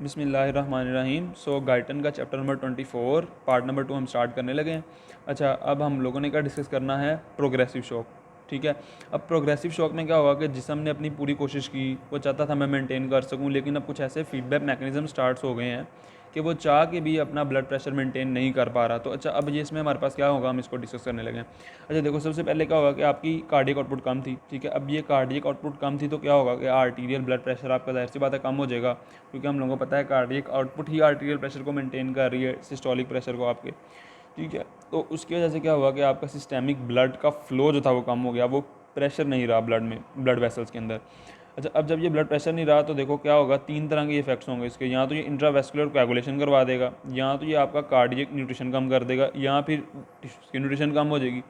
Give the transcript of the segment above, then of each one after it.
बिस्मिल्लाहिर्रहमानिर्रहीम। गाइटन का chapter number 24 part number 2 हम स्टार्ट करने लगे हैं। अच्छा, अब हम लोगों ने क्या डिस्कस करना है, प्रोग्रेसिव शॉक। ठीक है। अब प्रोग्रेसिव शॉक में क्या हुआ कि जिस्म ने अपनी पूरी कोशिश की, वो चाहता था मैं मेंटेन कर सकूं, लेकिन अब कुछ ऐसे फीडबैक मैकेनिज्म स्टार्ट्स हो गए हैं कि वो चाह के भी अपना ब्लड प्रेशर मेंटेन नहीं कर पा रहा। तो अच्छा, अब ये इसमें हमारे पास क्या होगा, हम इसको डिस्कस करने लगे हैं। अच्छा देखो, सबसे पहले क्या होगा कि आपकी कार्डियक आउटपुट कम थी। ठीक है। अब ये कार्डियक आउटपुट कम थी तो क्या होगा कि आर्टीरियल ब्लड प्रेशर आपका जाहिर सी बात है कम हो जाएगा, क्योंकि हम लोगों को पता है कार्डियक आउटपुट ही आर्टीरियल प्रेशर को मेंटेन कर रही है, सिस्टोलिक प्रेशर को आपके। ठीक है। तो उसकी वजह से क्या हुआ कि आपका सिस्टेमिक ब्लड का फ्लो जो था वो कम हो गया, वो प्रेशर नहीं रहा ब्लड में, ब्लड वेसल्स के अंदर। अच्छा, अब जब ये ब्लड प्रेशर नहीं रहा तो देखो क्या होगा, तीन तरह के इफेक्ट्स होंगे इसके। यहाँ तो ये इंट्रावेस्कुलर कोएगुलेशन करवा देगा, यहाँ तो ये आपका कार्डियक न्यूट्रिशन कम कर देगा, यहाँ फिर टिश्यूज़ की न्यूट्रिशन कम हो जाएगी।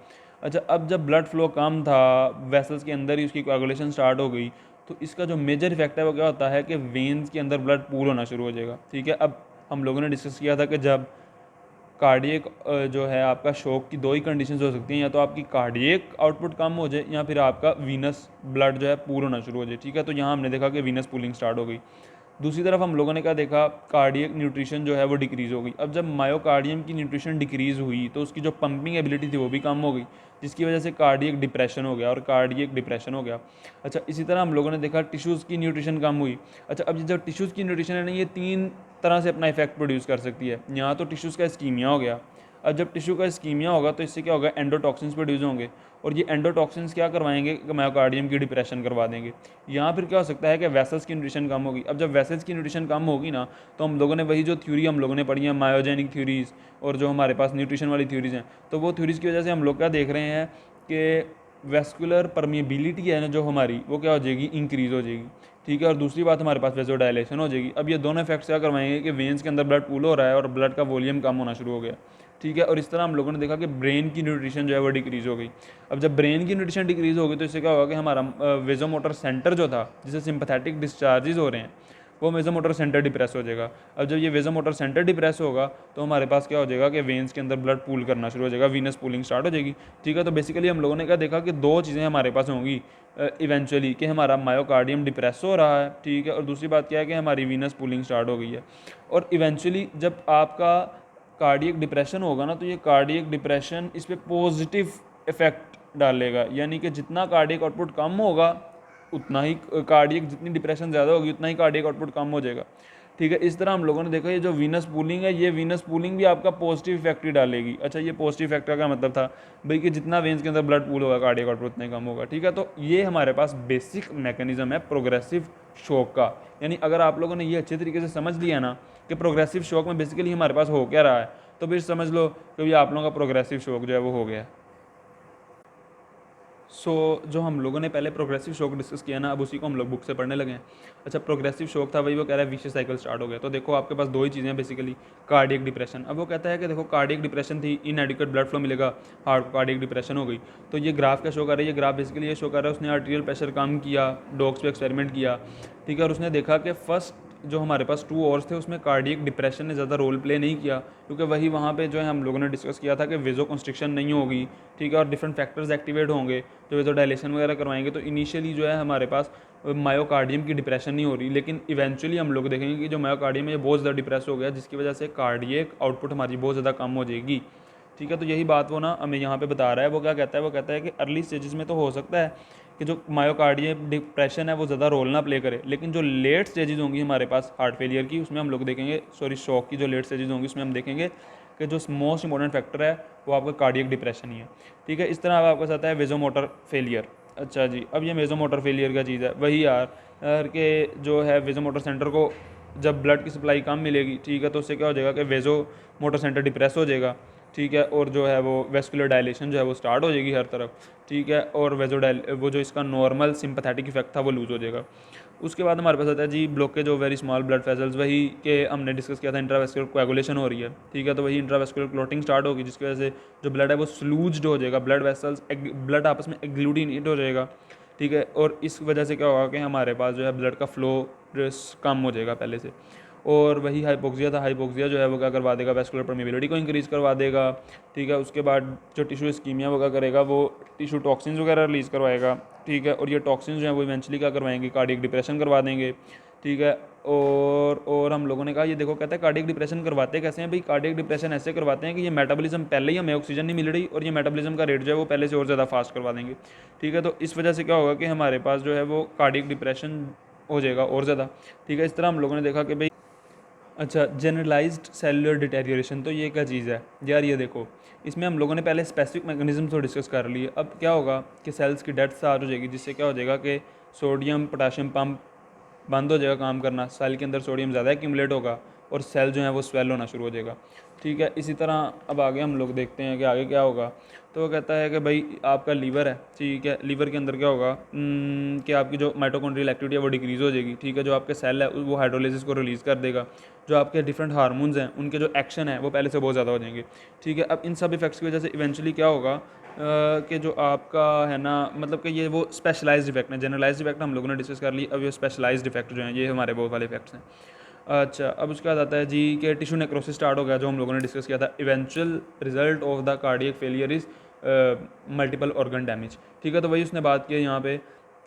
अच्छा, अब जब ब्लड फ्लो कम था, वेसल्स के अंदर ही उसकी कोएगुलेशन स्टार्ट हो गई, तो इसका जो मेजर इफेक्ट है वो क्या होता है कि वेन्स के अंदर ब्लड पूल होना शुरू हो जाएगा। ठीक है। अब हम लोगों ने डिस्कस किया था कि जब कार्डियक जो है आपका शॉक की दो ही कंडीशंस हो सकती हैं, या तो आपकी कार्डियक आउटपुट कम हो जाए या फिर आपका वीनस ब्लड जो है पूल होना शुरू हो जाए। ठीक है। तो यहाँ हमने देखा कि वीनस पूलिंग स्टार्ट हो गई। दूसरी तरफ हम लोगों ने क्या देखा, कार्डियक न्यूट्रिशन जो है वो डिक्रीज़ हो गई। अब जब मायोकार्डियम की न्यूट्रिशन डिक्रीज़ हुई तो उसकी जो पंपिंग एबिलिटी थी वो भी कम हो गई, जिसकी वजह से कार्डियक डिप्रेशन हो गया और कार्डियक डिप्रेशन हो गया। अच्छा, इसी तरह हम लोगों ने देखा टिश्यूज़ की न्यूट्रिशन कम हुई। अच्छा, अब ये जो टिश्यूज़ की न्यूट्रिशन है ना, ये तीन तरह से अपना इफेक्ट प्रोड्यूस कर सकती है। यहाँ तो टिश्यूज़ का स्कीमिया हो गया। अब जब टिश्यू का स्कीमिया होगा तो इससे क्या होगा, एंडोटॉक्सिन्स प्रोड्यूस होंगे, और ये एंडोटॉक्सिन्स क्या करवाएंगे कि मायोकार्डियम की डिप्रेशन करवा देंगे। यहाँ फिर क्या हो सकता है कि वेसल्स की न्यूट्रिशन कम होगी। अब जब वेसल्स की न्यूट्रिशन कम होगी ना, तो हम लोगों ने वही जो थ्योरी हम लोगों ने पढ़ी है, मायोजेनिक थ्योरीज़, और जो हमारे पास न्यूट्रिशन वाली थ्योरीज़ हैं, तो वो थ्योरीज़ की वजह से हम लोग क्या देख रहे हैं कि वेस्कुलर परमिएबिलिटी है ना जो हमारी, वो क्या हो जाएगी, इंक्रीज़ हो जाएगी। ठीक है। और दूसरी बात, हमारे पास वेजोडायलेशन हो जाएगी। अब ये दोनों इफेक्ट्स क्या करवाएंगे कि वेन्स के अंदर ब्लड पूल हो रहा है और ब्लड का वॉल्यूम कम होना शुरू हो गया। ठीक है। और इस तरह हम लोगों ने देखा कि ब्रेन की न्यूट्रिशन जो है वो डिक्रीज़ हो गई। अब जब ब्रेन की न्यूट्रिशन डिक्रीज़ होगी तो इससे क्या होगा कि हमारा वेजोमोटर सेंटर जो था, जिसे सिंपैथेटिक डिस्चार्जेस हो रहे हैं, वो वेजोमोटर सेंटर डिप्रेस हो जाएगा। अब जब ये वेजोमोटर सेंटर डिप्रेस होगा तो हमारे पास क्या हो जाएगा कि वेन्स के अंदर ब्लड पूल करना शुरू हो जाएगा, वीनस पूलिंग स्टार्ट हो जाएगी। ठीक है। तो बेसिकली हम लोगों ने क्या देखा कि दो चीज़ें हमारे पास होंगी इवेंचुअली, कि हमारा मायोकार्डियम डिप्रेस हो रहा है। ठीक है। और दूसरी बात क्या है कि हमारी वीनस पूलिंग स्टार्ट हो गई है। और इवेंचुअली जब आपका कार्डियक डिप्रेशन होगा ना, तो ये कार्डियक डिप्रेशन इस पर पॉजिटिव इफेक्ट डालेगा, यानी कि जितना कार्डियक आउटपुट कम होगा उतना ही कार्डियक, जितनी डिप्रेशन ज़्यादा होगी उतना ही कार्डियक आउटपुट कम हो जाएगा। ठीक है। इस तरह हम लोगों ने देखा ये जो वीनस पूलिंग है, ये वीनस पूलिंग भी आपका पॉजिटिव इफेक्ट ही डालेगी। अच्छा, ये पॉजिटिव इफेक्ट का क्या मतलब था भाई, कि जितना वेन्स के अंदर ब्लड पूल होगा कार्डियक आउटपुट उतना ही कम होगा। ठीक है। तो ये हमारे पास बेसिक मैकेनिज्म है प्रोग्रेसिव शॉक का। यानी अगर आप लोगों ने ये अच्छे तरीके से समझ लिया ना कि प्रोग्रेसिव शॉक में बेसिकली हमारे पास हो क्या रहा है, तो फिर समझ लो कि आप लोगों का प्रोग्रेसिव शॉक जो है वो हो गया। जो हम लोगों ने पहले प्रोग्रेसिव शॉक डिस्कस किया ना, अब उसी को हम लोग बुक से पढ़ने लगे हैं। अच्छा, प्रोग्रेसिव शॉक था वही, वो कह रहा है विशियस साइकिल स्टार्ट हो गया। तो देखो आपके पास दो ही चीज़ें हैं बेसिकली, कार्डियक डिप्रेशन। अब वो कहता है कि देखो कार्डियक डिप्रेशन थी, इनएडिक्वेट ब्लड फ्लो मिलेगा, हार्ट को कार्डियक डिप्रेशन हो गई। तो ये ग्राफ क्या शो कर रहा है, ये ग्राफ बेसिकली ये शो कर रहा है उसने आर्टीरियल प्रेशर कम किया, डॉग्स पे एक्सपेरिमेंट किया। ठीक है। और उसने देखा कि फर्स्ट जो हमारे पास 2 आवर्स थे उसमें कार्डियक डिप्रेशन ने ज़्यादा रोल प्ले नहीं किया, क्योंकि वही वहाँ पे जो है हम लोगों ने डिस्कस किया था कि वेजो कंस्ट्रिक्शन नहीं होगी। ठीक है। और डिफरेंट फैक्टर्स एक्टिवेट होंगे जो वेजो डायलेशन वगैरह करवाएंगे, तो इनिशियली जो है हमारे पास मायोकार्डियम की डिप्रेशन नहीं हो रही, लेकिन इवेंचुअली हम लोग देखेंगे कि जो मायोकार्डियम है ये बहुत ज़्यादा डिप्रेस हो गया, जिसकी वजह से कार्डियक आउटपुट हमारी बहुत ज़्यादा कम हो जाएगी। ठीक है। तो यही बात वो ना हमें यहाँ पे बता रहा है। वो क्या कहता है, वो कहता है कि अर्ली स्टेजेस में तो हो सकता है कि जो मायोकार्डियम डिप्रेशन है वो ज़्यादा रोल ना प्ले करे, लेकिन जो लेट स्टेजेस होंगी हमारे पास हार्ट फेलियर की, उसमें हम लोग देखेंगे, सॉरी शॉक की जो लेट स्टेजेस होंगी उसमें हम देखेंगे कि जो मोस्ट इंपॉर्टेंट फैक्टर है वो आपका कार्डियक डिप्रेशन ही है। ठीक है। इस तरह अब आपके साथ है वेजोमोटर फेलियर। अच्छा जी, अब ये वेजोमोटर फेलियर का चीज़ है वही यार के जो है वेजोमोटर सेंटर को जब ब्लड की सप्लाई कम मिलेगी, ठीक है, तो उससे क्या हो जाएगा कि वेजो मोटर सेंटर डिप्रेस हो जाएगा। ठीक है। और जो है वो वेस्कुलर डायलेशन जो है वो स्टार्ट हो जाएगी हर तरफ। ठीक है। और वो जो इसका नॉर्मल सिंपैथेटिक इफेक्ट था वो लूज़ हो जाएगा। उसके बाद हमारे पास आता है जी blockage of very small blood vessels, वही के हमने डिस्कस किया था, इंट्रावेस्कुलर कोएगुलेशन हो रही है। ठीक है। तो वही इंट्रावेस्कुलर क्लॉटिंग स्टार्ट होगी, जिसकी वजह से जो ब्लड है वो स्लूज्ड हो जाएगा, ब्लड वेसल्स ब्लड आपस में एग्लूटिनेट हो जाएगा। ठीक है। और इस वजह से क्या होगा कि हमारे पास जो है ब्लड का फ्लो कम हो जाएगा पहले से। और वही हाइपोक्सिया था, हाइपोक्सिया जो है वो क्या करवा देगा, वैस्कुलर परमेबिलिटी को इंक्रीज़ करवा देगा, ठीक है। उसके बाद जो टिश्यू इस्कीमिया वगैरह करेगा वो टिश्यू टॉक्सिन्स वगैरह रिलीज़ करवाएगा, ठीक है। और ये टॉक्सिन्स जो हैं वो इवेंचुअली क्या करवाएंगे, कार्डियक डिप्रेशन करवा देंगे, ठीक है। और हम लोगों ने कहा ये देखो, कहता है कार्डियक डिप्रेशन करवाते कैसे हैं भाई, कार्डियक डिप्रेशन ऐसे करवाते हैं कि ये मेटाबॉलिज्म पहले ही हमें ऑक्सीजन नहीं मिल रही और ये मेटाबॉलिज्म का रेट जो है वो पहले से और ज़्यादा फास्ट करवा देंगे, ठीक है। तो इस वजह से क्या होगा कि हमारे पास जो है वो कार्डियक डिप्रेशन हो जाएगा और ज़्यादा, ठीक है। इस तरह हम लोगों ने देखा कि भाई अच्छा, जनरलाइज्ड सेलुलर डिटेरियोरेशन, तो ये क्या चीज़ है यार, ये देखो इसमें हम लोगों ने पहले स्पेसिफिक मैकेनिज्म तो डिस्कस कर लिए। अब क्या होगा कि सेल्स की डेथ स्टार्ट हो जाएगी, जिससे क्या हो जाएगा कि सोडियम पोटाशियम पंप बंद हो जाएगा काम करना, सेल के अंदर सोडियम ज़्यादा एक्यूमुलेट होगा और सेल जो है वो स्वेल होना शुरू हो जाएगा, ठीक है। इसी तरह अब आगे हम लोग देखते हैं कि आगे क्या होगा। तो वो कहता है कि भाई आपका लीवर है, ठीक है, लीवर के अंदर क्या होगा कि आपकी जो माइटोकॉन्ड्रियल एक्टिविटी है वो डिक्रीज़ हो जाएगी, ठीक है। जो आपके सेल है वो हाइड्रोलिसिस को रिलीज़ कर देगा, जो आपके डिफरेंट हार्मोन्स हैं उनके जो एक्शन है वो पहले से बहुत ज़्यादा हो जाएंगे, ठीक है। अब इन सब इफेक्ट्स की वजह से इवेंचुअली क्या होगा कि जो आपका है ना, मतलब कि ये वो स्पेशलाइज्ड इफेक्ट है, जनरलाइज्ड इफेक्ट हम लोगों ने डिस्कस कर ली। अब ये स्पेशलाइज्ड इफेक्ट जो हैं ये हमारे बहुत वाले इफेक्ट्स हैं। अच्छा, अब उसके बाद आता है जी कि टिश्यू नेक्रोसिस स्टार्ट हो गया, जो हम लोगों ने डिस्कस किया था। Eventual result of the cardiac failure is multiple organ damage, ठीक है। तो वही उसने बात की है यहाँ पे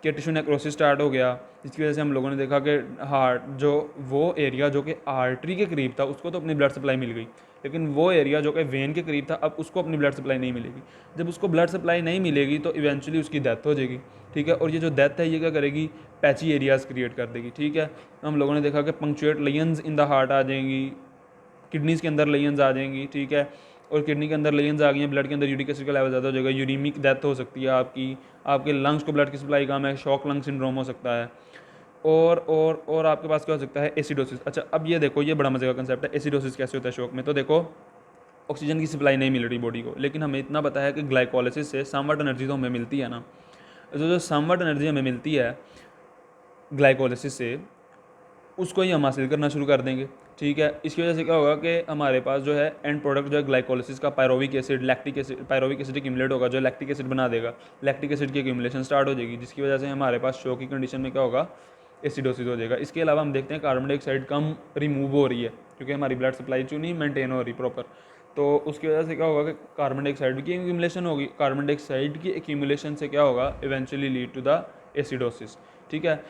कि टिश्यू नेक्रोसिस स्टार्ट हो गया, जिसकी वजह से हम लोगों ने देखा कि हार्ट जो वो एरिया जो कि आर्टरी के करीब था उसको तो अपनी ब्लड सप्लाई मिल गई, लेकिन वो एरिया जो कि वेन के करीब था अब उसको अपनी ब्लड सप्लाई नहीं मिलेगी। जब उसको ब्लड सप्लाई नहीं मिलेगी तो इवेंचुअली उसकी डेथ हो जाएगी, ठीक है। और ये जो डेथ है ये क्या करेगी, पैची एरियाज़ क्रिएट कर देगी, ठीक है। हम लोगों ने देखा कि पंक्चुएट लेयंस इन द हार्ट आ जाएंगी, किडनीज़ के अंदर लेयंस आ जाएंगी, ठीक है। और किडनी के अंदर लेयंस आ गई हैं, ब्लड के अंदर यूरिक एसिड का लेवल ज़्यादा हो जाएगा, यूरीमिक डेथ हो सकती है आपकी, आपके लंग्स को ब्लड की सप्लाई कम है, शॉक लंग सिंड्रोम हो सकता है। और आपके पास क्या हो सकता है, एसिडोसिस। अच्छा, अब ये देखो ये बड़ा मजे का कंसेप्ट है, एसिडोसिस कैसे होता है शॉक में। तो देखो ऑक्सीजन की सप्लाई नहीं मिल रही बॉडी को, लेकिन हमें इतना पता है कि ग्लाइकोलिसिस से समवट एनर्जी तो हमें मिलती है ना। तो जो समवट एनर्जी हमें मिलती है ग्लाइकोलिसिस से, उसको ही हम हासिल करना शुरू कर देंगे, ठीक है। इसकी वजह से क्या होगा कि हमारे पास जो है एंड प्रोडक्ट जो है ग्लाइकोलिसिस का pyruvic acid, lactic acid, pyruvic acid accumulate होगा, जो लैक्टिक एसिड बना देगा, लैक्टिक एसिड की एक्यूमुलेशन स्टार्ट हो जाएगी, जिसकी वजह से हमारे पास शॉक की कंडीशन में क्या होगा, एसिडोसिस हो जाएगा। इसके अलावा हम देखते हैं कार्बन डाइऑक्साइड कम रिमूव हो रही है, क्योंकि हमारी ब्लड सप्लाई जो नहीं मेंटेन हो रही प्रॉपर, तो उसकी वजह से क्या होगा कि कार्बन डाइऑक्साइड की एक्यूमुलेशन होगी, कार्बन डाइऑक्साइड की एक्यूमुलेशन से क्या होगा, eventually lead to the acidosis, ठीक है।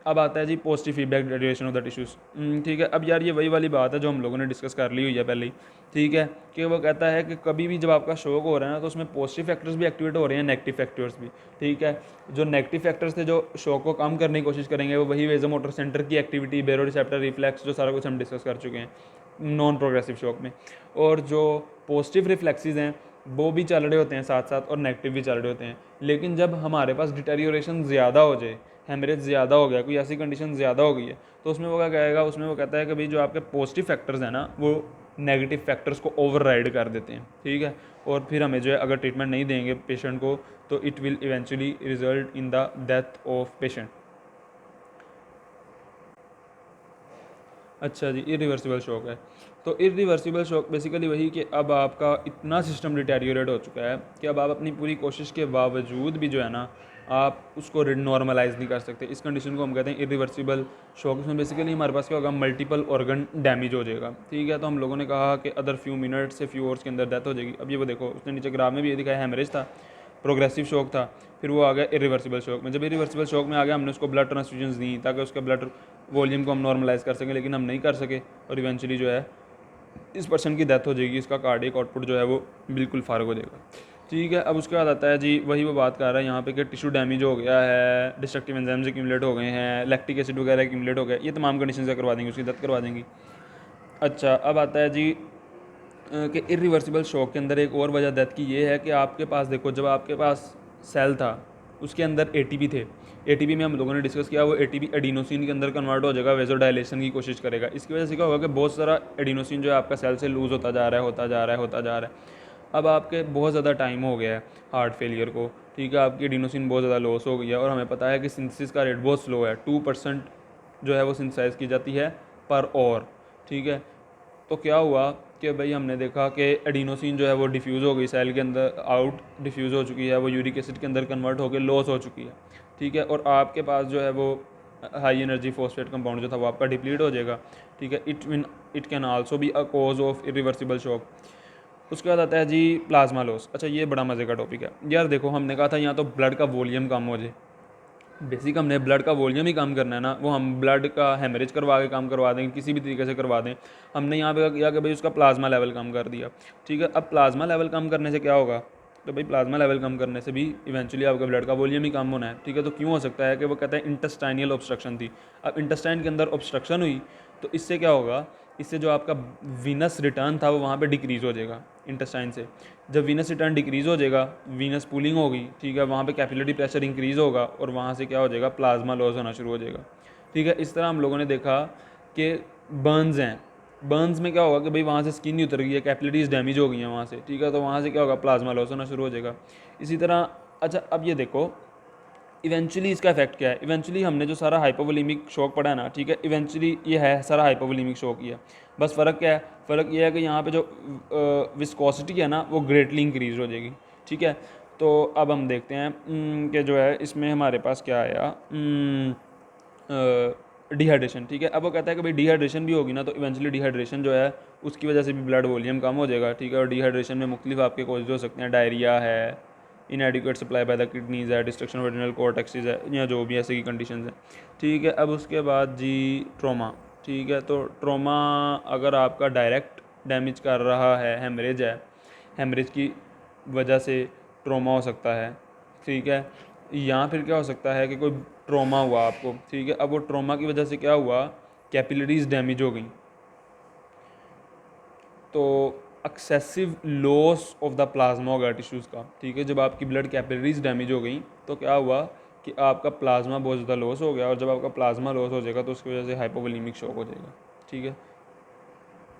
अब आता है जी positive feedback radiation of the tissues, ठीक है। अब यार ये वही वाली बात है जो हम लोगों ने डिस्कस कर ली हुई है पहले ही, ठीक है। कि वो कहता है कि कभी भी जब आपका शॉक हो रहा है ना तो उसमें पॉजिटिव फैक्टर्स भी एक्टिवेट हो रहे हैं, नेगेटिव फैक्टर्स भी, ठीक है। जो नेगेटिव फैक्टर्स थे जो शॉक को कम करने की कोशिश करेंगे वो वही वेजो मोटर सेंटर की एक्टिविटी, बेरो रिसेप्टर रिफ्लेक्स, जो सारा कुछ हम डिस्कस कर चुके हैं नॉन प्रोग्रेसिव शॉक में। और जो पॉजिटिव रिफ्लेक्सेस हैं वो भी चल रहे होते हैं साथ साथ, और नेगेटिव भी चल रहे होते हैं। लेकिन जब हमारे पास डिटेरियोरेशन ज़्यादा हो जाए, हेमरेज ज़्यादा हो गया, कोई ऐसी कंडीशन ज़्यादा हो गई है, तो उसमें वो क्या कहेगा, उसमें वो कहता है कि भाई जो आपके पॉजिटिव फैक्टर्स हैं ना वो नेगेटिव फैक्टर्स को ओवरराइड कर देते हैं, ठीक है। और फिर हमें जो है अगर ट्रीटमेंट नहीं देंगे पेशेंट को तो it will eventually result in the death of patient. अच्छा जी, इरिवर्सिबल शॉक है। तो इरिवर्सिबल शॉक बेसिकली वही कि अब आपका इतना सिस्टम डिटेरियोरेट हो चुका है कि अब आप अपनी पूरी कोशिश के बावजूद भी जो है ना आप उसको नॉर्मलाइज नहीं कर सकते। इस कंडीशन को हम कहते हैं इरिवर्सिबल शॉक। इसमें बेसिकली हमारे पास क्या होगा, मल्टीपल ऑर्गन डैमेज हो जाएगा, ठीक है। तो हम लोगों ने कहा कि अदर फ्यू मिनट से फ्यू आवर्स के अंदर डेथ हो जाएगी। अब ये वो देखो उसने नीचे ग्राफ में भी ये दिखाया, हेमरेज था, प्रोग्रेसिव शॉक था, फिर वो आ गया इरिवर्सिबल शॉक में। जब इरिवर्सिबल शॉक में आ गया हमने उसको ब्लड ट्रांसफ्यूजन्स दी ताकि उसका ब्लड वॉल्यूम को हम नॉर्मलाइज कर सकें, लेकिन हम नहीं कर सके और इवेंचुअली जो है इस पर्सन की डेथ हो जाएगी, इसका कार्डियक आउटपुट जो है वो बिल्कुल फारग हो जाएगा, ठीक है। अब उसके बाद आता है जी वही वो बात कर रहा है यहाँ पे कि टिश्यू डैमेज हो गया है, डिस्ट्रक्टिव एंजाइम्स एक्यूमुलेट हो गए हैं, लैक्टिक एसिड वगैरह एक्यूमुलेट हो गया, ये तमाम कंडीशन से करवा देंगे, उसकी डेथ करवा देंगी। अच्छा, अब आता है जी कि इरिवर्सिबल शॉक के अंदर एक और वजह डेथ की ये है कि आपके पास देखो जब आपके पास सेल था उसके अंदर एटीपी थे, एटीपी में हम लोगों ने डिस्कस किया वो एटीपी एडिनोसिन के अंदर कन्वर्ट हो जाएगा, वेजोडाइलेशन की कोशिश करेगा। इसकी वजह से क्या होगा कि बहुत सारा एडिनोसिन जो है आपका सेल से लूज़ होता जा रहा है, होता जा रहा है, होता जा रहा है। अब आपके बहुत ज़्यादा टाइम हो गया है हार्ट फेलियर को, ठीक है, आपकी एडिनोसिन बहुत ज़्यादा लॉस हो गई है और हमें पता है कि सिंथेसिस का रेट बहुत स्लो है, 2% जो है वो सिंथेसाइज की जाती है पर और, ठीक है। तो क्या हुआ कि भाई हमने देखा कि एडिनोसिन जो है वो डिफ्यूज़ हो गई सेल के अंदर, आउट डिफ्यूज़ हो चुकी है, वो यूरिक एसिड के अंदर कन्वर्ट होकर लॉस हो चुकी है, ठीक है। और आपके पास जो है वो हाई एनर्जी फॉस्फेट कंपाउंड जो था वो आपका डिप्लीट हो जाएगा, ठीक है। It can also be a cause of irreversible shock. उसके बाद आता है जी प्लाज्मा लॉस। अच्छा ये बड़ा मज़े का टॉपिक है यार। देखो हमने कहा था यहाँ तो ब्लड का वॉल्यूम कम हो जाए, बेसिक हमने ब्लड का वॉल्यूम ही कम करना है ना, वो हम ब्लड का हेमरेज करवा के काम करवा दें, किसी भी तरीके से करवा दें। हमने यहाँ पे किया कि भाई उसका प्लाज्मा लेवल कम कर दिया, ठीक है। अब प्लाज्मा लेवल कम करने से क्या होगा, तो भाई प्लाज्मा लेवल कम करने से भी इवेंचुअली आपका ब्लड का वॉल्यूम ही कम होना है, ठीक है। तो क्यों हो सकता है कि वो कहते हैं इंटेस्टाइनल ऑब्स्ट्रक्शन थी। अब इंटेस्टाइन के अंदर ऑब्स्ट्रक्शन हुई तो इससे क्या होगा, इससे जो आपका वीनस रिटर्न था वो वहाँ पे डिक्रीज़ हो जाएगा इंटेस्टाइन से। जब वीनस रिटर्न डिक्रीज़ हो जाएगा, वीनस पूलिंग होगी, ठीक है, वहाँ पे कैपिलरी प्रेशर इंक्रीज़ होगा और वहाँ से क्या हो जाएगा, प्लाज्मा लॉस होना शुरू हो जाएगा, ठीक है। इस तरह हम लोगों ने देखा कि बर्न्स हैं, बर्न्स में क्या होगा कि भाई वहाँ से स्किन ही उतर गई है, कैपिलरीज डैमेज हो गई हैं वहाँ से, ठीक है। तो वहाँ से क्या होगा, प्लाज्मा लॉस होना शुरू हो जाएगा। इसी तरह अच्छा अब ये देखो इवेंचुअली इसका इफेक्ट क्या है। इवेंचुअली हमने जो सारा हाइपोवोलेमिक शॉक पढ़ा है ना, ठीक है, इवेंचुअली ये है सारा हाइपोवोलेमिक शॉक ही है। बस फ़र्क क्या है, फ़र्क ये है कि यहाँ पे जो विस्कोसिटी है ना वो ग्रेटली इंक्रीज हो जाएगी, ठीक है। तो अब हम देखते हैं कि जो है इसमें हमारे पास क्या आया, डिहाइड्रेशन, ठीक है। अब वो कहता है कि भाई डिहाइड्रेशन भी होगी ना तो इवेंचुअली डिहाइड्रेशन जो है उसकी वजह से भी ब्लड वॉल्यूम कम हो जाएगा, ठीक है। और डिहाइड्रेशन में मुख्तलिफ आपके कॉजेज हो सकते हैं, डायरिया है, इनएडिक्वेट सप्लाई बाय द किडनीज है, डिस्ट्रक्शन ऑफ एड्रिनल कॉर्टेक्सेस है, या जो भी ऐसे की कंडीशन है, ठीक है। अब उसके बाद जी ट्रॉमा, ठीक है। तो ट्रॉमा अगर आपका डायरेक्ट डैमेज कर रहा है, हेमरेज है, हेमरेज की वजह से ट्रॉमा हो सकता है, ठीक है। या फिर क्या हो सकता है कि कोई ट्रॉमा हुआ आपको, ठीक है। अब वो ट्रॉमा की वजह से क्या हुआ, कैपिलरीज डैमेज हो गई, तो excessive loss of the plasma हो गया टिश्यूज़ का, ठीक है। जब आपकी ब्लड कैपिलरीज डैमेज हो गई तो क्या हुआ कि आपका प्लाज्मा बहुत ज़्यादा लॉस हो गया, और जब आपका प्लाज्मा लॉस हो जाएगा तो उसकी वजह से हाइपोवोलेमिक शॉक हो जाएगा, ठीक है।